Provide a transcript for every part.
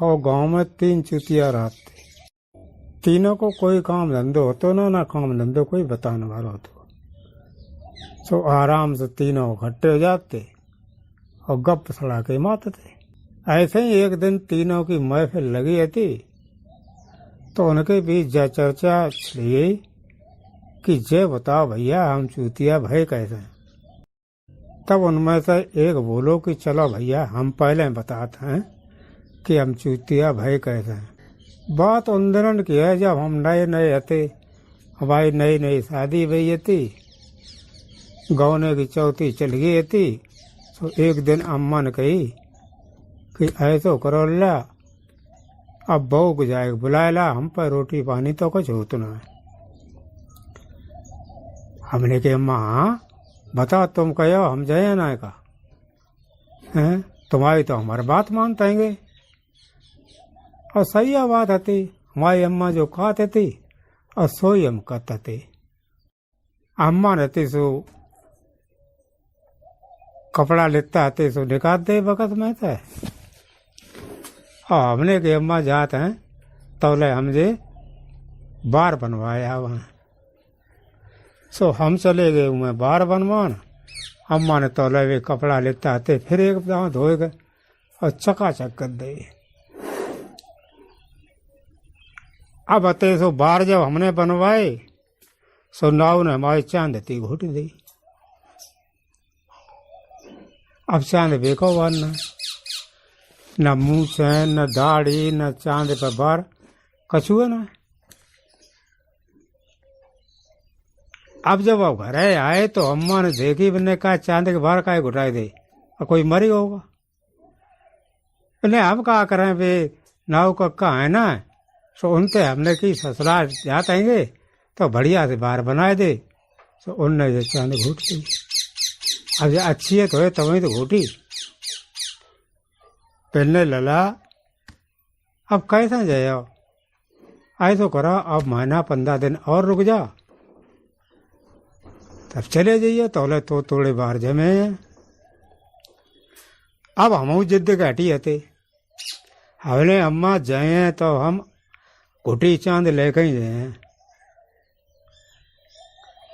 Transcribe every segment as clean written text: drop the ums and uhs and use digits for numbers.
कहो गांव में 3 चुतिया रहते, तीनों को कोई काम धंधो होतो ना काम धंधो कोई बताने वाला होतो। तो आराम से तीनों इकट्ठे हो जाते और गप सड़ा के मारते थे। ऐसे ही एक दिन तीनों की महफिल लगी थी तो उनके बीच जा चर्चा छिड़ी गई कि जे बताओ भैया हम चूतिया भाई कैसे हैं। तब उनमें से एक बोलो कि चलो भैया हम पहले बताते हैं कि हम चूतिया भाई कैसे हैं। बात उन दिनों की है जब हम नए नए थे, हमारी नई नई शादी हुई थी, गौने की चौथी चल गई थी। तो एक दिन अम्मा ने कही कि ऐसो करो ला, अब बहू को जाए बुलाए ला, हम पर रोटी पानी तो कुछ होता ना है। हमने कहा अम्मा हाँ बताओ तुम कहो हम जाए ना का हैं, तुम्हारी तो हमारी बात मानते हैं। और सही बात थी, हमारी अम्मा जो कहते थी और सोई हम कहते थे। अम्मा रहती सो कपड़ा लेता आते सो निकाल दे वक़्त में थे। और हमने के अम्मा जाते हैं तो ले हमसे बार बनवाया वहाँ। सो हम चले गए उमें बार बनवान। अम्मा ने तो ले वे कपड़ा लेता आते फिर एक दांव धोए गए और चकाचक कर दे। अब अते सो बार जब हमने बनवाए सो नाव ने हमारी चांद थी घुट दी। अब चांद देखो वरना न मुँह से न दाढ़ी न चांद पर बार कछुआ ना। अब जब वो घर आए तो अम्मा ने देखी, मैंने कहा चांद के बाहर का घुटाई दे और कोई मरी होगा। बोले हम कहा करें वे नाव कक्का है ना, तो उनसे हमने की ससुराल जाते आएंगे तो बढ़िया से बाहर बनाए दे। तो उनने जो चांद घूट दी। अब अच्छी है तो तभी तो घूटी पहनने लला। अब कैसा जाओ, ऐसा करो अब महीना 15 दिन और रुक जा, तब चले जाइए तोले तो थोड़े बाहर जमे। अब हम जिद घटी हते, हमने अम्मा जाए तो हम घुटी चांद लेकर ही जाए।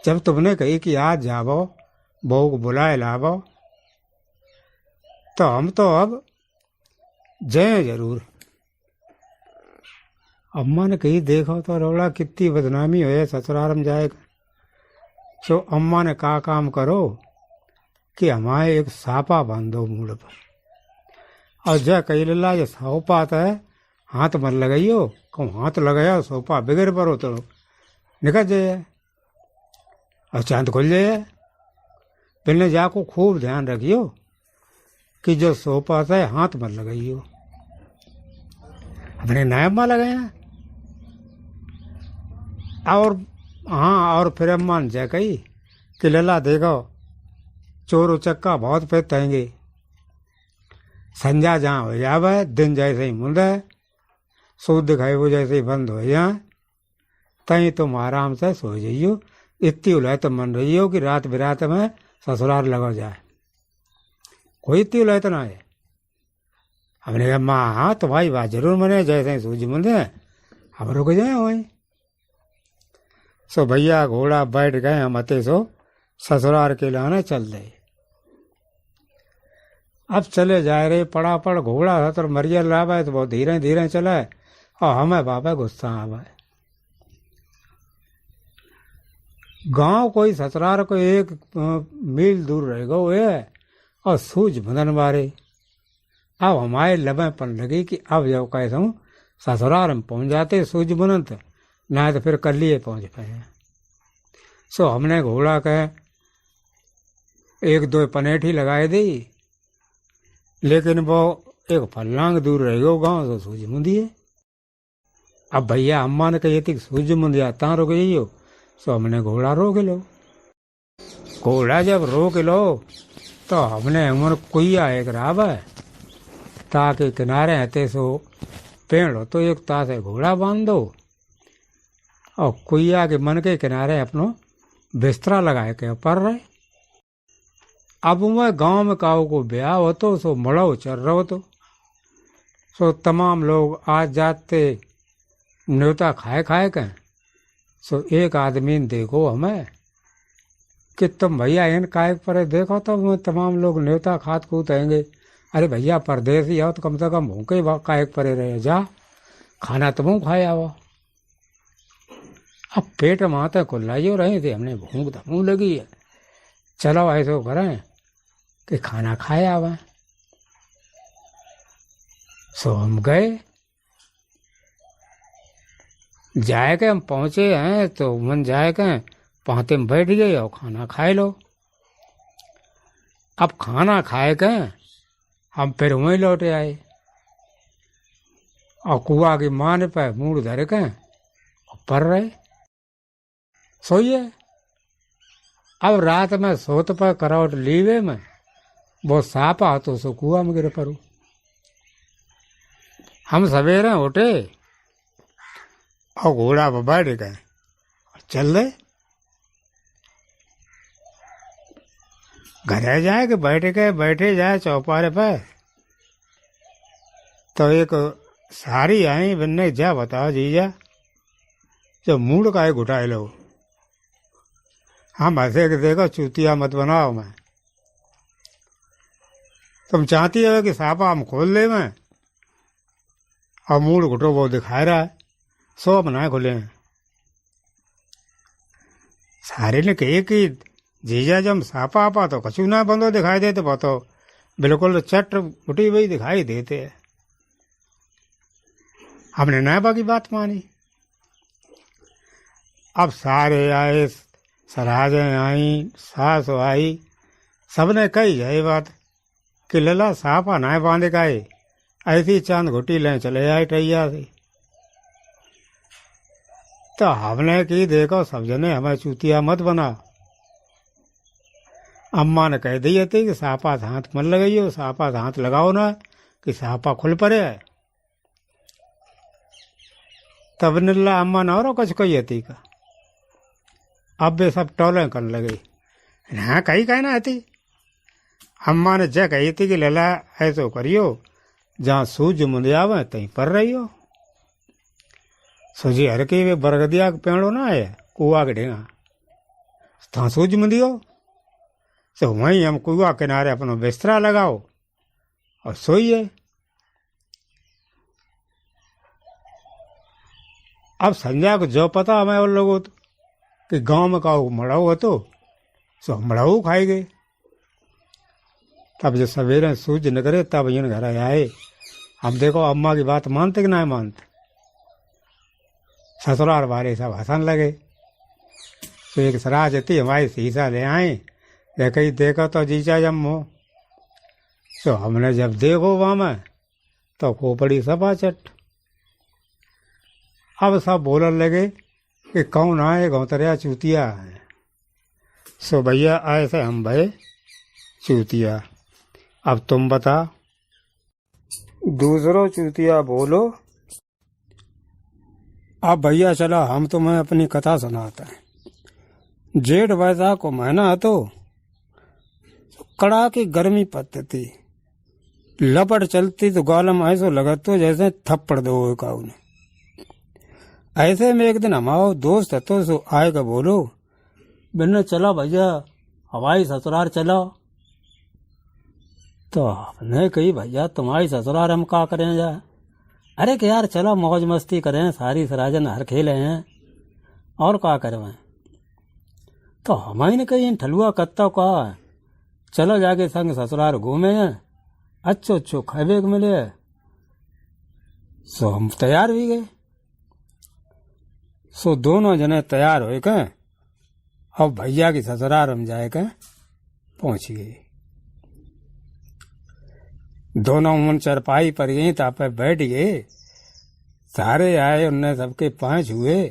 जब तुमने कही कि आज जाबो बहू को बुलाए लाबो तो हम तो अब जाए जरूर। अम्मा ने कही देखो तो रोड़ा कितनी बदनामी हो ससुराल में जाएगा। तो अम्मा ने कहा काम करो कि हमारे एक सापा बांधो मूड पर और जय कही ला जो सोपा आता है हाथ मत लगाइयो, कहूँ हाथ लगाया सोपा बिगड़ पर हो तो निकल जाए और चांद खुल जाए। पहले जाको खूब ध्यान रखियो कि जो सोपा आता है हाथ मत लगाइयो। अपने नायब में लगाया और हाँ। और फिर अम्मा ने जय कही कि लला देखो चोर उचक्का बहुत पेतेंगे, संजा जहाँ हो जावे दिन जैसे ही मुंडे सूद दिखाई वो जैसे ही बंद हो जाए तहीं तुम आराम से सो जाइयो। इतनी उलह तो मन रही हो कि रात बिरात में ससुराल लगा जाए, कोई इतनी उलह तो ना है। हमने कहा माँ हाँ तो भाई बात जरूर मने जैसे ही सूझ मुंदे हम रुक जाए वहीं। सो भैया घोड़ा बैठ गए, हम अते सो ससुराल के लाने चल रहे। अब चले जा रहे पड़ापड़ घोड़ा था तो मरिया लावा तो बहुत धीरे धीरे चला और हमें बाबा गुस्सा आवा। गांव कोई ससुराल को 1 मील दूर रहेगा वो है और सूझ बंधन मारे। अब हमारे लबेपन लगी कि अब जब कैसा हूँ ससुराल में पहुँच जाते सूझ बनत ना तो फिर कल ही पहुँच पाए। सो हमने घोड़ा के 1-2 पनेठी लगाए दी, लेकिन वो एक फल्लांग दूर रह गयो गाँव तो सूझ मुंदिए। अब भैया अम्मा ने कही थी सूझ मुंदिया ता रुक जाइयो। सो हमने घोड़ा रोक लो। घोड़ा जब रोक लो तो हमने उमर कुइया एक राब है ताकि किनारे हते सो पेड़ हो तो एक ता से घोड़ा बांध दो और कुइया के मन के किनारे अपनो बिस्तरा लगाए के ऊपर रहे। अब मैं गांव में काऊ को ब्याह हो तो सो मड़ो चल रहो तो सो तमाम लोग आज जाते न्योता खाए खाए के। सो एक आदमी ने देखो हमें कि तुम भैया इन काय पर देखो तो मैं तमाम लोग न्योता खात कूद आएंगे। अरे भैया परदेसी आओ तो कम से कम भूखे काय परे रहे, जा खाना तुम खाया हो। अब पेट माते को लाइयो रहे थे, हमने भूख धमू लगी है, चलो ऐसो करें कि खाना खाया हुआ। सो हम गए, जाए के हम पहुंचे हैं तो मन जाए के पाते में बैठ गए और खाना खाए लो। अब खाना खाए के हम फिर वहीं लौटे आए और कुआ की मान पे मुंह धर के पर रहे सोइए। अब रात में सोत पर करवट लीवे में वो सापा तो सो कुआ में गिर पड़ू। हम सवेरे उठे और घोड़ा पर बैठ गए, चल रहे घरे जाए कि बैठे जाए चौपारे पे। तो एक सारी आई बनने, जा बताओ जीजा जो मूड का घुटाए लो। हम हंसे के देखो चूतिया मत बनाओ, मैं तुम चाहती हो कि सापा हम खोल ले मैं, और मूड घुटो वो दिखा रहा है, सो बनाए खोले हैं। सारे ने कहे कि जीजा जब सापा आपा तो कछु ना बंदो दिखाई देते, तो बिल्कुल चट उठी हुई दिखाई देते है। हमने नायबा की बात मानी। अब सारे आए, सराजें आई, सास आई, सबने कही यही बात कि लला सापा नाय बांधे का ऐसी चांद घुटी लें चले आए टैया से। तो हमने की देखो सब जने हमें चूतिया मत बना। अम्मा ने कह दी थी कि सापा से हाथ मत लगाइयो, सापा से हाथ लगाओ ना कि सापा खुल पड़े है। तब निल्ला अम्मा ने और कुछ कही थी का। अब वे सब टोले करने लगे, हाँ कही कहना आती। अम्मा ने जय कही थी कि लला ऐसो करियो, जहाँ सूझ मुंदियावे तहीं पर रहियो। सूझी हर के वे बरगदिया के पेड़ो ना है कुआ के ढेंगा, था सूझ मुंदियो। तो वहीं हम कुआ किनारे अपना बिस्तरा लगाओ और सोइए। अब संध्या को जो पता हमें और लोगों तो कि गांव में का मड़ाऊ है तो सो मड़ाऊ खाए गए। तब जब सवेरे सूझ न करे तब इन घर आए। हम देखो अम्मा की बात मानते कि ना मानते। ससुराल वाले सब हंसन लगे। तो एक सराज थी हमारी शीशा ले आए, देखी देखो तो जीजा जम्मो। तो हमने जब देखो वहाँ में तो खोपड़ी सपा चट। अब सब बोलने लगे कि कौन आए गौतरिया चूतिया है। सो भैया ऐसे हम भय चूतिया। अब तुम बता, दूसरो चूतिया बोलो। अब भैया चला हम तुम्हें अपनी कथा सुनाते हैं। जेठ वैसाख को महीना तो कड़ा की गर्मी पड़ती थी, लपट चलती तो गालम ऐसो लगत तो जैसे थप्पड़ दो काऊ ने। ऐसे में एक दिन हमारा दोस्त है तो सो आएगा बोलो, बिन्ने चला भैया हवाई ससुराल चला। तो हमने कही भैया तुम्हारी ससुराल हम का करें जाए। अरे कि यार चलो मौज मस्ती करें, सारी सराजन हर खेले हैं और का करवाएं। तो हमारी ने कही ठलुआ कत्ता कहा है, चलो जाके संग ससुराल घूमे हैं, अच्छो अच्छो खाबे को मिले। सो हम तैयार भी गए। सो दोनों जने तैयार हो के अब भैया की ससुराल हम जाए के पहुंच गए। दोनों उन चरपाई पर गई तापे बैठ गए। सारे आए, उनने सबके 5 हुए।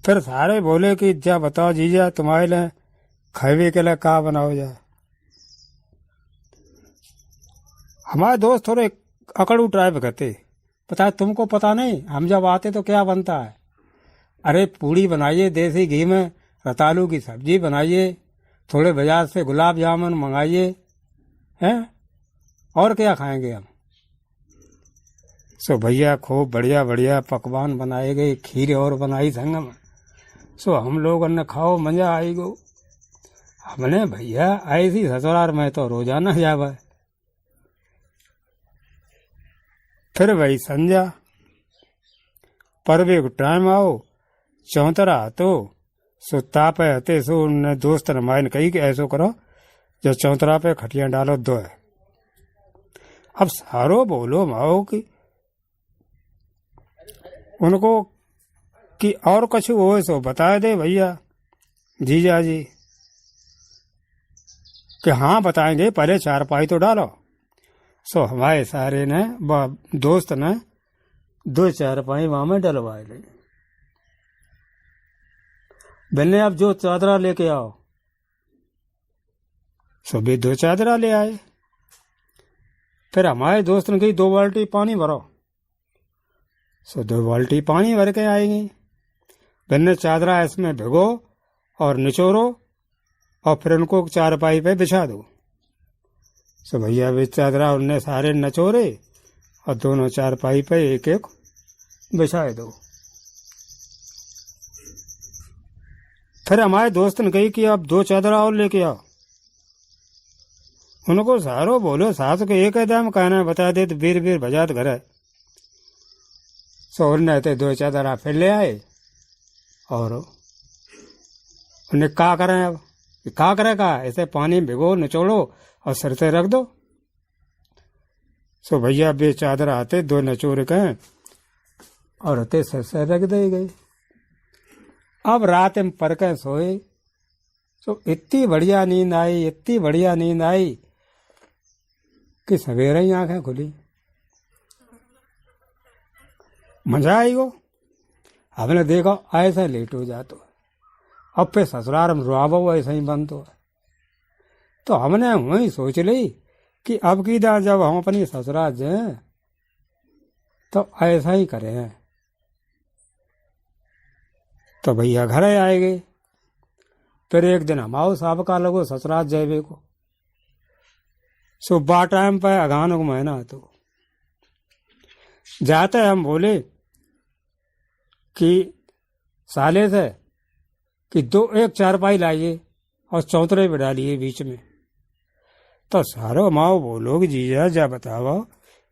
फिर सारे बोले कि जा बताओ जीजा तुम्हारे लिए खावे के लिए का बनाओ जाए। हमारे दोस्त थोड़े अकड़ू टाइप कहते, पता है तुमको पता नहीं हम जब आते तो क्या बनता है। अरे पूड़ी बनाइए देसी घी में, रतालू की सब्जी बनाइए, थोड़े बाजार से गुलाब जामुन मंगाइए हैं। और क्या खाएंगे हम। सो भैया खूब बढ़िया बढ़िया पकवान बनाए गए, खीर और बनाई संग में। सो हम लोगों ने खाओ, मजा आई गो। हमने भैया ऐसी ससुराल में तो रोजाना जावा। फिर वही संजा परवे को टाइम आओ, चौतरा तो सो तापे हते सो उन दोस्त ने माइन कही कि ऐसो करो, जो चौतरा पे खटिया डालो दो है। अब सारो बोलो माओ कि उनको कि और कुछ हो सो बता दे भैया जीजा जी कि हाँ बताएंगे, पहले चारपाई तो डालो। सो हमारे सारे ने दोस्त ने 2 चारपाई वहां में डलवाए ले। बोले अब जो चादरा लेके आओ। सो भी 2 चादरा ले आए। फिर हमारे दोस्त ने कही 2 बाल्टी पानी भरो। सो 2 बाल्टी पानी भर के आएंगे। बोले चादरा इसमें भिगो और निचोड़ो और फिर उनको चारपाई पे बिछा दो। सो भैया भी चादरा उनने सारे नचोरे और दोनों चारपाई पे एक एक बिछाए दो। फिर हमारे दोस्त ने कही कि अब 2 चादरा और लेके आओ। उनको सारो बोलो सास को एक दाम कहना बता दे तो बीर बीर बजात घर है। सो उन्हें 2 चादरा फिर ले आए और उन्हें क्या करें अब, क्या करेगा, ऐसे पानी भिगो निचोड़ो और सिर से रख दो। सो भैया बे चादर आते 2 नचोड़ के और हते सिर से रख दे गई। अब रात में पर के सोए। सो इतनी बढ़िया नींद आई, इतनी बढ़िया नींद आई कि सवेरे ही आंखें खुली, मजा आई गो। हमने देखो ऐसा लेट हो जातो है, अब पे ससुराल में रुआबो ऐसा ही बनतो है। तो हमने वही सोच ली कि अब की दार जब हम अपनी ससुराल जाए तो ऐसा ही करें। तो भैया घर आएंगे। फिर एक दिन हम आओ साहब का लगो ससुराल जाए को। सो बा टाइम पे अगान को महीना तो जाते हम बोले कि साले से कि 1 चारपाई लाइए और चौतरे पे डालिए बीच में। तो सारो माओ बोलो कि जीजा जा बताओ,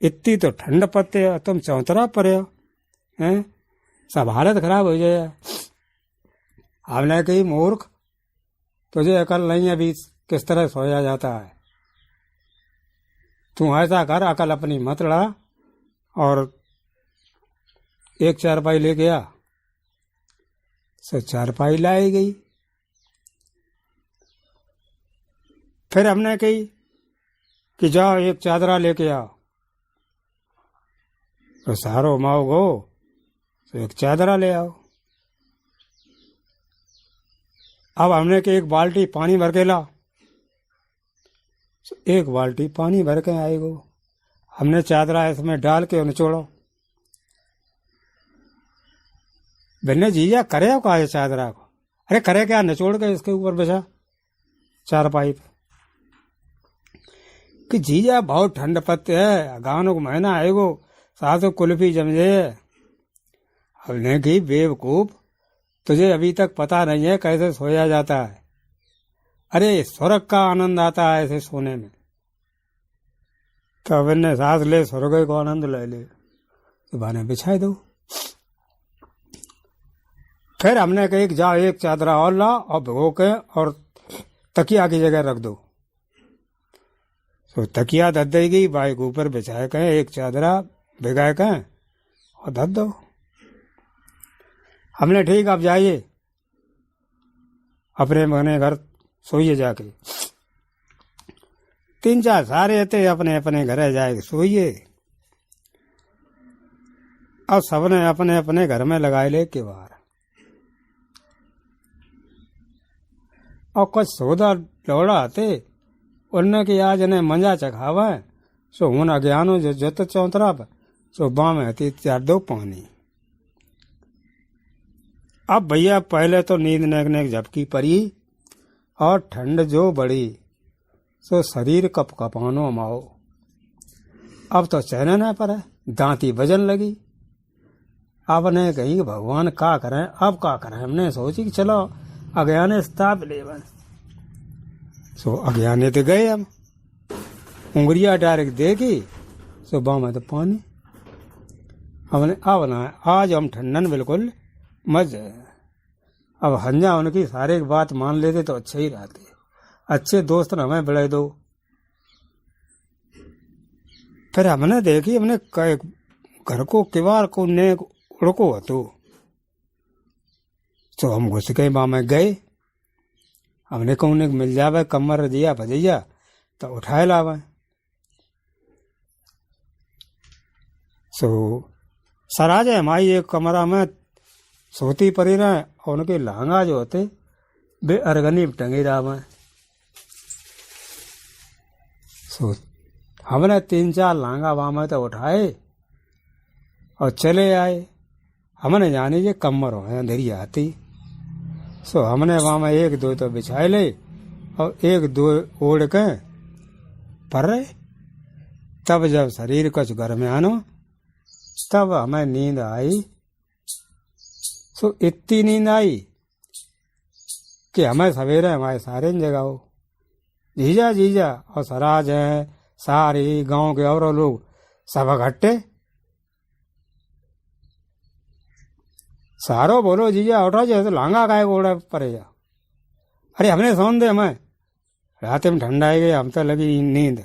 इतनी तो ठंड पत्ते हो, तुम चौतरा परे हो हैं, सब हालत खराब हो जाए। हमने कही मूर्ख, तुझे अकल नहीं है अभी किस तरह सोया जाता है। तू ऐसा कर, अकल अपनी मत लड़ा और 1 चारपाई लेके आ। सो चारपाई लाई गई। फिर हमने कही कि जाओ 1 चादरा लेके आओ। तो सारो माओ गो तो 1 चादरा ले आओ। अब हमने कि 1 बाल्टी पानी भर के ला। 1 बाल्टी पानी भर के आए गो। हमने चादरा इसमें डाल के निचोड़ो। बिन्ने जीजा करे हो कहा चादरा को, अरे करे क्या, निचोड़ के इसके ऊपर बिछा चारपाई पे। कि जीजा बहुत ठंड पत्ते है, गानों को महीना आएगो, सासो कुल्फी जमजे। हमने की बेवकूफ, तुझे अभी तक पता नहीं है कैसे सोया जाता है। अरे स्वर्ग का आनंद आता है ऐसे सोने में। तो अब इन्हें सांस ले, स्वर्ग को आनंद ले ले, तो बाने बिछाए दो। फिर हमने कही कि जाओ 1 चादरा और ला और भिगो के और तकिया की जगह रख दो। तो तकिया धद देगी, बाइक ऊपर बिछाए के 1 चादरा भिगाए के और धद दो। हमने ठीक, अब जाइए अपने मने घर सोइए जाके। 3-4 सारे थे अपने अपने घर जाए सोइए। अब सबने अपने अपने घर में लगाए ले किवाड़ और कुछ सौदा लौड़ा आते उनने कि आज इन्हें मंजा चखावा। सो हूं अज्ञानो जो जत चौतरा पर सो बाँ में हती 4 पानी। अब भैया पहले तो नींद नेक झपकी पड़ी और ठंड जो बढ़ी सो शरीर कप कपानो माओ। अब तो चैन न पर है, दांती बजन लगी। आपने कही कि भगवान का करें, अब का करें। हमने सोची कि चलो अज्ञाने ताप ले। सो अज्ञाने तो गए हम, उंगलियां डायरेक्ट देखी, सो बाम तो पानी। हमने अब ना आज हम ठंडन बिल्कुल मज। अब हंजा उनकी सारे की बात मान लेते तो अच्छे ही रहते। अच्छे दोस्त ने हमें बढ़े दो। फिर हमने देखी, हमने घर को किवाड़ को ने उड़को हतो, तो हम घुस गए वहां में गए। हमने कहूँ मिल जावे कमर दिया भजैया तो उठाए लावे। सो सराज हमारी एक कमरा में सोती पड़ी रहे और उनके लहंगा जो होते वे अरगनी टंगे रहा। सो हमने 3-4 लहंगा वहां में तो उठाए और चले आए। हमने जाने ये कमर हो अंधेरी आती। सो हमने वहां में 1-2 तो बिछाए ले और 1-2 ओढ़ के पर रहे। तब जब शरीर कुछ घर में आनो तब हमें नींद आई। सो इतनी नींद आई कि हमें सवेरे हमारे सारे जगाओ, जीजा जीजा। और सराज है सारी गांव के और लोग सब इकट्ठे। सारो बोलो जीजा उठो, जैसे लांगा का ओढ़ा पड़ेगा। अरे हमने सोन दे, हमें रात में ठंडा आई गई, हम तो लगी नींद।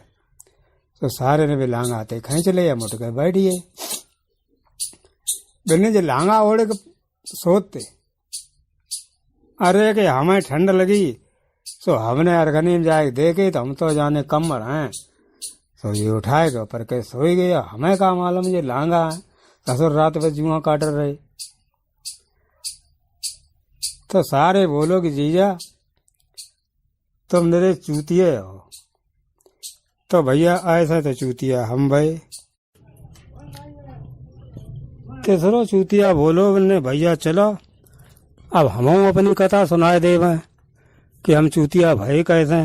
तो सारे ने भी लांगा आते खींच ले, हम उठ के बैठिए। बिन्ने जो लांगा ओढ़ के सोते। अरे कि हमें ठंड लगी, तो हमने अरगनी में जाके देखे तो हम तो जाने कमर हैं। तो ये उठाए के ऊपर के सोई गया। हमें का मालूम ये लांगा है। ससुर रात में जुआ काट रहे। तो सारे बोलो कि जीजा तुम मेरे चूतिए हो। तो भैया ऐसा तो चूतिया हम भाई। तीसरो चूतिया बोलो बोलने भैया चलो अब हम अपनी कथा सुनाए देवे कि हम चूतिया भाई कैसे।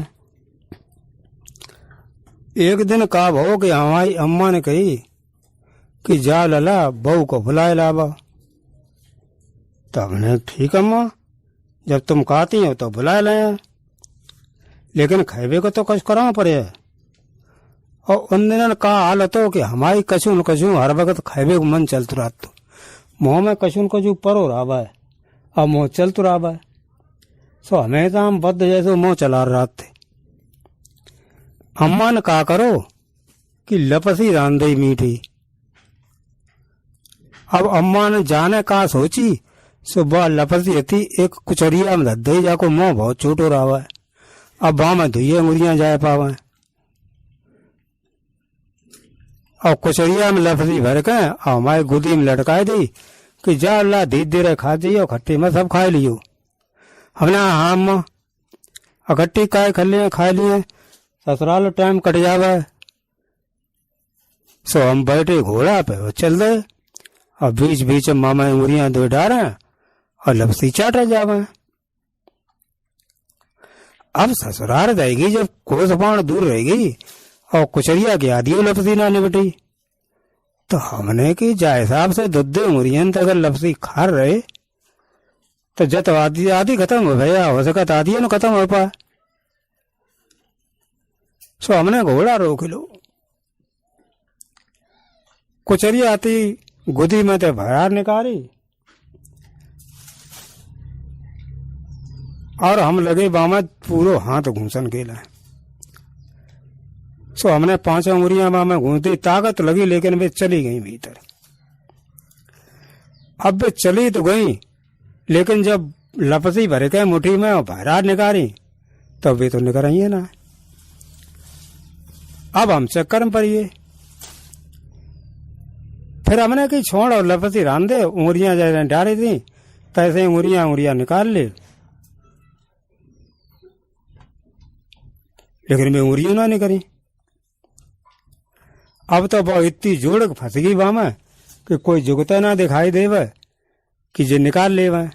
एक दिन का भो कि हमारी अम्मा ने कही कि जा लला बहू को बुलाए लावा। तो हमने ठीक अम्मा, जब तुम कहती हो तो बुला लें, लेकिन खैबे को तो कुछ करना पड़े। और उन दिनों का हाल तो कि हमारी कछू न कछू हर वक्त खैबे को मन चलत रहा। तो मुँह में कछू न कछू परो रहा है और मुँह चलत रहा है। सो हमेशा हम बद्ध जैसे मुँह चला रहा थे। अम्मा ने कहा करो कि लपसी रांधे मीठी। अब अम्मा ने जाने कहा सोची, सुबह लपसी थी एक कुचरिया में धद्दे जाको मुँह बहुत छोटो रहा है। अब वहां में धुए मुरियां जाए पावे और कुचरिया में लपसी भर के और हमारे गुदी में लटकाए दी कि जा अल्लाह धीरे खा जाइयो, खट्टी में सब खा लियो। हमने हाँ अम्मा खट्टी काय खा लिए, ससुराल टाइम कट जावे। सो हम बैठे घोड़ा पे और चल दे और बीच बीच में मामा उंगलियां दो डारे और लपसी चाटा जावे। अब ससुराल जाएगी जब कोस पाण दूर रहेगी और कुचरिया की आधी लपसी ना निपटी। तो हमने की जा हिसाब से दुद्धे उंगलियां अगर लपसी खा रहे तो जत आधी खत्म हो भैया हो सका आधी न खत्म हो पाए। सो हमने घोड़ा रोक लो। कुचरिया आती गुदी में तो बाहर निकाली और हम लगे बामा पूरो हाथ घूसन गेला। सो हमने 5 उंगलियां बामा घूस दी, ताकत लगी लेकिन वे चली गई भीतर। अब वे चली तो गई लेकिन जब लपसी भर के मुट्ठी में और बाहर निकाली तो वे तो निकल रही है ना। अब हम चक्कर में पड़िए। फिर हमने की छोड़ और लपसी रांधे उंगलियां जैसे डाली थी तैसे उंगलियां निकाल ले, लेकिन मैं उंगलियां ना निकली। अब तो बहुत इतनी जोड़ फंस गई वहां में कि कोई जुगता ना दिखाई देवे कि जे निकाल ले वह।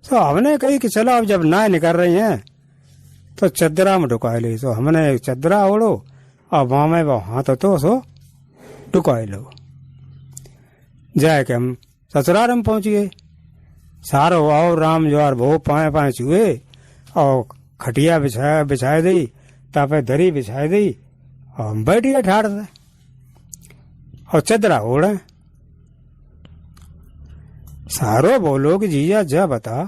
तो हमने कही कि चलो अब जब ना निकल रही हैं तो चदरा में ढुका ले। तो हमने चदरा ओढ़ो और वहाँ में वो हाथ तो सो टुकाए लो जाए के हम ससुराल में पहुंच गए। सारो आओ राम ज्वार भो पाए पाए चुए और खटिया बिछाए दी, तापे दरी बिछाए दी और हम बैठ गए ठाड़ से और चदरा ओढ़े। सारो बोलो कि जीजा जा बता,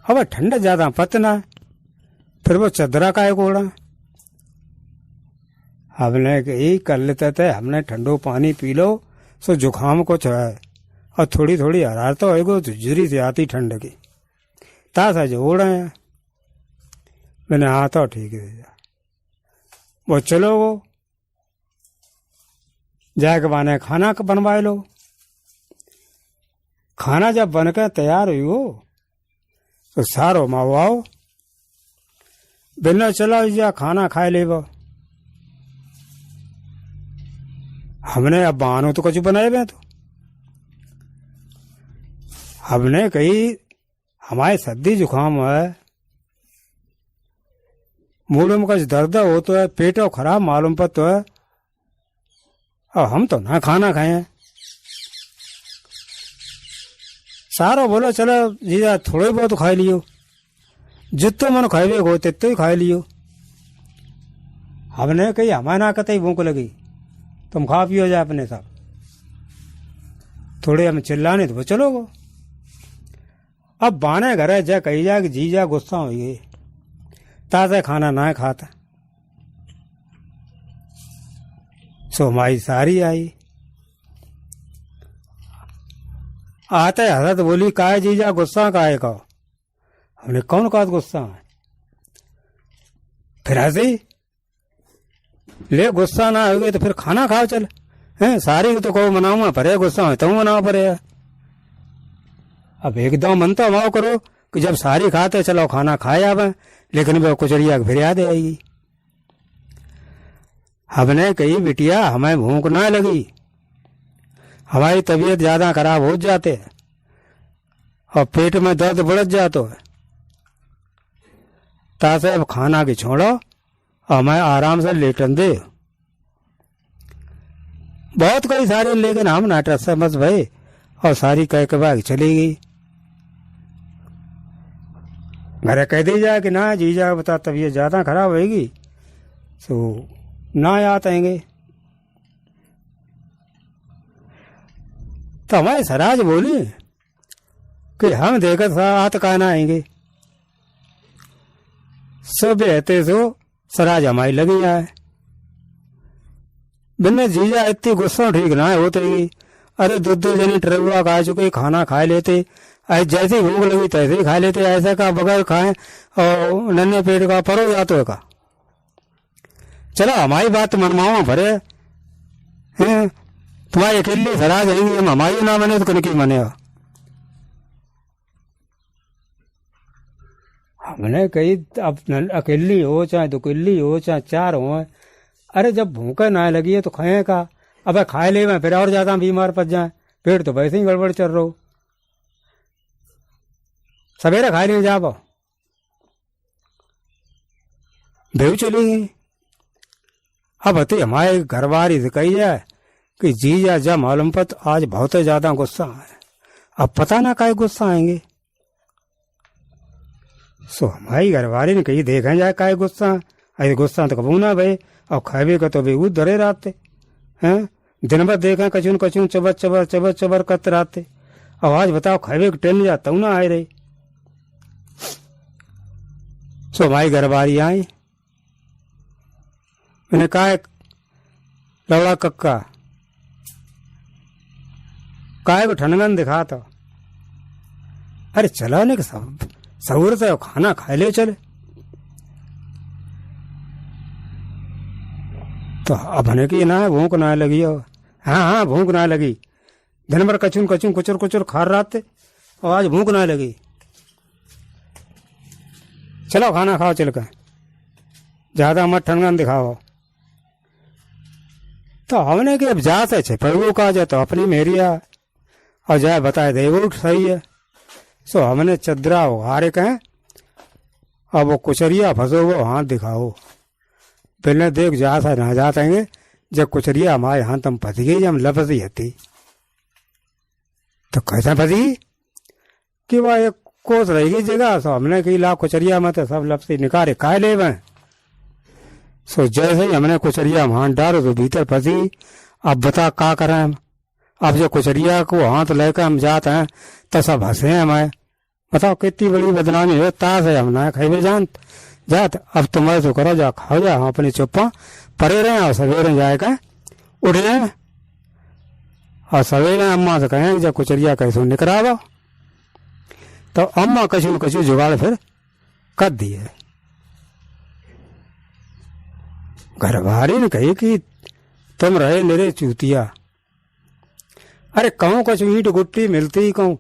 अब ठंड ज्यादा पतना है, फिर वो चदरा का एक ओढ़ा। हमने कही कर लेते थे, हमने ठंडो पानी पी लो सो जुकाम कुछ है और थोड़ी थोड़ी हरारत तो होएगो झुझरी से आती ठंड की तासा जो ओढ़े हैं। मैंने हाँ तो ठीक है वो चलो वो जाके बाने खाना बनवाए लो। खाना जब बनकर तैयार हुई हो तो सारो माओ आओ बिना चला जा खाना खाए ले वो। हमने अब बहानो तो कुछ बनाए हुए तो हमने कही हमारे सर्दी जुकाम है, मूड में कुछ दर्द हो तो है, पेटो खराब मालूम पड़ तो है और हम तो ना खाना खाए। सारो बोलो चलो जीजा थोड़े बहुत खा लियो, जितो मन खाए हो तितो ही खा लियो। हमने कही हमारे ना कतई भूख लगी, तुम खा पियो जाए अपने साथ। थोड़े हम चिल्लाने तो वो चलो वो। अब बाने घर जा कही जा कि जीजा गुस्सा हो गई, ताजा खाना ना खाता। सो हमारी सारी आई आते हजरत बोली काहे जीजा गुस्सा काहे का। हमने कौन का गुस्सा है, फिर ऐसे ले गुस्सा ना हो गए तो फिर खाना खाओ चल हैं। सारी तो कहो मनाऊंगा परे गुस्सा हो तो मनाओ परे। अब एकदम मन तो माओ करो कि जब सारी खाते चलो खाना खाए आवे, लेकिन वो कुचरिया फिर याद आएगी। हमने कही बिटिया हमें भूख ना लगी, हमारी तबीयत ज्यादा खराब हो जाते है और पेट में दर्द बढ़ जातो है, तासे अब खाना की छोड़ो और हमें आराम से लेटन दे। बहुत कई सारी लेकिन हम नाटक समझ भय और सारी कह के भाग चली गई। घर कह दी जाए कि ना जीजा बता तबीयत ज्यादा खराब होगी तो ना याद आएंगे। तो हमारे सराज बोली कि हम देखकर साथ कहना आएंगे। सब रहते सो सराज हमारी लगी आए। बिना जीजा इतनी गुस्सा ठीक ना होते ही, अरे दो जने ट्रगुआ खा चुके खाना खा लेते, जैसे भूख लगी तैसे ही खा लेते, ऐसा का बगैर खाए और नन्हे पेट का परो जाते हो का। चलो हमारी बात मनवाओ भरे हैं, तुम्हारी अकेली सराज आएंगे, हम हमारी ना मने तो कन की मनेगा। हमने कही अब अकेली हो चाहे दुकेली हो चाहे चार हो, अरे जब भूख ना लगी है तो खाए का। अब खाए ले फिर और ज्यादा बीमार पड़ जाए, पेट तो वैसे ही गड़बड़ चल रहा हो। सवेरे खाए नहीं जा पाओ बेव चली गई। अब अति हमारे घरवारी से कही जाए कि जीजा जा मालूम पत आज बहुत ज्यादा गुस्सा है, अब पता ना काहे गुस्सा आएंगे। सो हमारी घरवारी ने कही देखा जाए काहे गुस्सा, अरे गुस्सा तो कबू ना भाई, और खावे का तो बेहूद धरे रहते हैं, दिन भर देखें कचून कचून चबर चबर चबर चबर करते रहते। अब आज बताओ खावे को टेन जाता हूं ना आए रही। सो हमारी घरवारी आई, मैंने कहा लवड़ा कक्का काय को ठनगन दिखा था। अरे चला ने सब सहूर से खाना खा ले चले। तो अब ने की ना भूख ना लगी हो, हाँ भूख ना लगी, दिन भर कचून कचून कुचर कुचर खा रहा थे और आज भूख ना लगी, चलो खाना खाओ चल कर, ज्यादा मत ठनगन दिखाओ। तो हमने कि अब जा से छिपड़ू का जा तो अपनी मेरिया और जाए बताए दे वो सही है। सो हमने चदरा उहारे कहें अब वो कुचरिया फंसो वो हाथ दिखाओ, पहले देख जा सा ना जातेंगे जब कुचरिया हमारे यहाँ तुम फंस गई जब लपसी हती तो कैसा फंसी कि वह एक कोस रहेगी जगह। सो हमने कही ला कुचरिया में तो सब लपसी निकाले खाए ले वह। सो जैसे ही हमने कुचरिया में हाथ डालो तो भीतर फंसी। अब बता का करें हम। अब जब कुचरिया को हाथ लेकर हम जाते हैं तो सब हंसे हमें। बताओ कितनी बड़ी बदनामी है। ताश है हम ना खाए जान जात। अब तुम ऐसा करो जा खाओ जा हम अपनी चुप्पा परे रहे और सवेरे जाएगा उठ जाए और सवेरे अम्मा से कहें जब कुचरिया कैसे निकरावा तो अम्मा कछु कछु जुगाड़ फिर कर दिए। घरवाली ने कही कि तुम रहे मेरे चूतिया। अरे कहूँ कछु ईंट गुट्टी मिलती कहूँ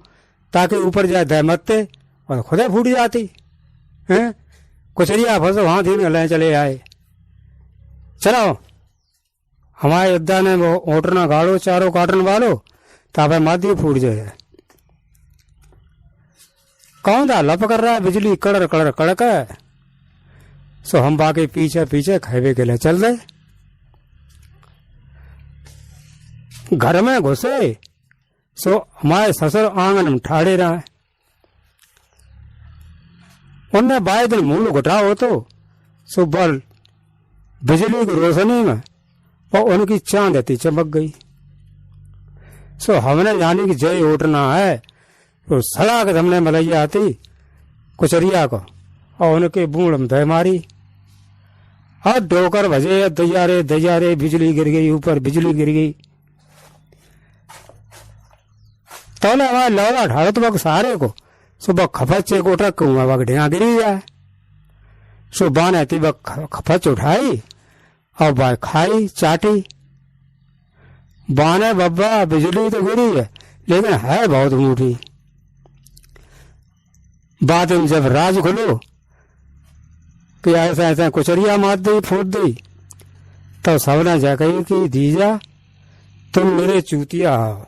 ताकि ऊपर जाए दहमतते और खुदा फूट जाती हैं। कुचरिया फंसो वहां थी ले चले आए। चलो हमारे युद्धा ने वो ओटना गाड़ो चारों काटन वालो तापे मादी फूट जाए। कौन था लप कर रहा है बिजली कड़र कड़र कड़क है। सो हम बाकी पीछे पीछे खावे के लिए चल रहे। घर में घुसे सो हमारे ससुर आंगन में ठाड़े रहा है। उनने बाएं दिन मुंह घुटाओ तो सो बल बिजली की रोशनी में और उनकी चांद आती चमक गई। सो हमने जानी कि जय उठना है तो सड़ा के हमने मलैया आती कुचरिया को और उनके बूढ़ में दह मारी। हाथ डोकर भजे दयारे बिजली गिर गई ऊपर बिजली गिर गई। तो हमारे लौड़ा ढाड़ो तो सारे को सुबह खपत से कोटा कुआ ढेगा गिरी जाए। सुबह ने थी खपत उठाई और बाय खाई चाटी। बाने बब्बा बिजली तो गिरी है लेकिन है बहुत मूठी। बाद में जब राज खुलो कि ऐसा ऐसा कुचरिया मार दी फूट दी तो सबने जा कही कि दीजा तुम मेरे चूतिया हो।